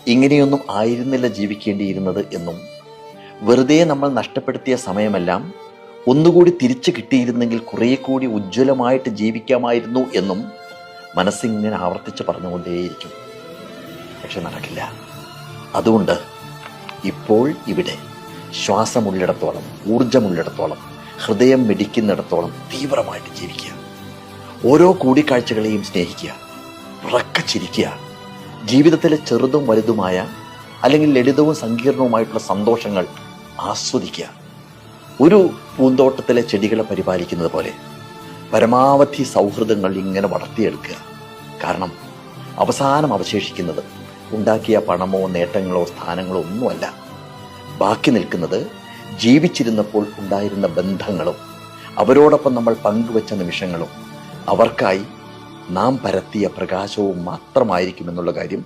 ഇങ്ങനെയൊന്നും ആയിരുന്നില്ല ജീവിക്കേണ്ടിയിരുന്നത് എന്നും വെറുതെ നമ്മൾ നഷ്ടപ്പെടുത്തിയ സമയമെല്ലാം ഒന്നുകൂടി തിരിച്ചു കിട്ടിയിരുന്നെങ്കിൽ കുറേ കൂടി ഉജ്ജ്വലമായിട്ട് ജീവിക്കാമായിരുന്നു എന്നും മനസ്സിങ്ങനെ ആവർത്തിച്ച് പറഞ്ഞുകൊണ്ടേയിരിക്കും. പക്ഷെ നടക്കില്ല. അതുകൊണ്ട് ഇപ്പോൾ ഇവിടെ ശ്വാസമുള്ളിടത്തോളം, ഊർജമുള്ളിടത്തോളം, ഹൃദയം മിടിക്കുന്നിടത്തോളം തീവ്രമായിട്ട് ജീവിക്കുക. ഓരോ കൂടിക്കാഴ്ചകളെയും സ്നേഹിക്കുക, ഉറക്കെ ചിരിക്കുക. ജീവിതത്തിലെ ചെറുതും വലുതുമായ അല്ലെങ്കിൽ ലളിതവും സങ്കീർണവുമായിട്ടുള്ള സന്തോഷങ്ങൾ ആസ്വദിക്കുക. ഒരു പൂന്തോട്ടത്തിലെ ചെടികളെ പരിപാലിക്കുന്നത് പോലെ പരമാവധി സൗഹൃദങ്ങൾ ഇങ്ങനെ വളർത്തിയെടുക്കുക. കാരണം അവസാനം അവശേഷിക്കുന്നത് ഉണ്ടാക്കിയ പണമോ നേട്ടങ്ങളോ സ്ഥാനങ്ങളോ ഒന്നുമല്ല. ബാക്കി നിൽക്കുന്നത് ജീവിച്ചിരുന്നപ്പോൾ ഉണ്ടായിരുന്ന ബന്ധങ്ങളും അവരോടൊപ്പം നമ്മൾ പങ്കുവച്ച നിമിഷങ്ങളും അവർക്കായി നാം പരത്തിയ പ്രകാശവും മാത്രമായിരിക്കുമെന്നുള്ള കാര്യം